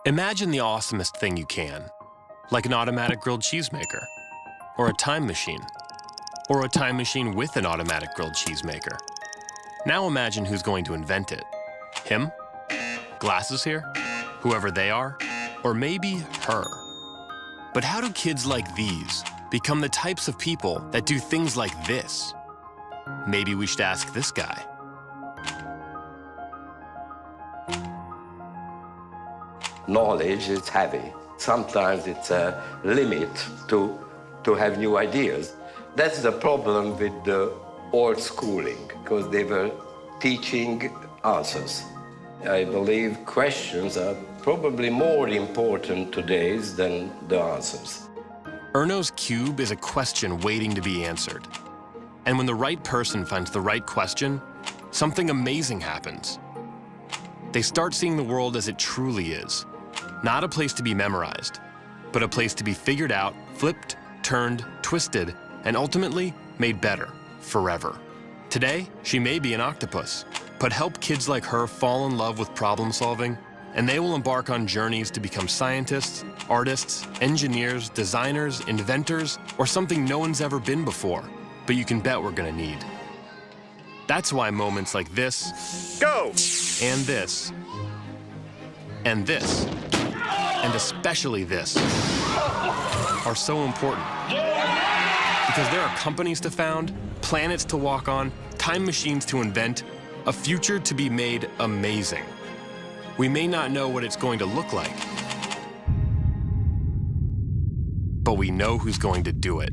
Imagine the awesomest thing you can, like an automatic grilled cheese maker, or a time machine, or a time machine with an automatic grilled cheese maker. Now imagine who's going to invent it. Him? Glasses here? Whoever they are? Or maybe her? But how do kids like these become the types of people that do things like this? Maybe we should ask this guy. Knowledge is heavy. Sometimes it's a limit to have new ideas. That's the problem with the old schooling, because they were teaching answers. I believe questions are probably more important today than the answers. Erno's cube is a question waiting to be answered. And when the right person finds the right question, something amazing happens. They start seeing the world as it truly is. Not a place to be memorized, but a place to be figured out, flipped, turned, twisted, and ultimately made better, forever. Today, she may be an octopus, but help kids like her fall in love with problem solving, and they will embark on journeys to become scientists, artists, engineers, designers, inventors, or something no one's ever been before, but you can bet we're gonna need. That's why moments like this, Go! and this, and this, and especially this, are so important. Because there are companies to found, planets to walk on, time machines to invent, a future to be made amazing. We may not know what it's going to look like, but we know who's going to do it.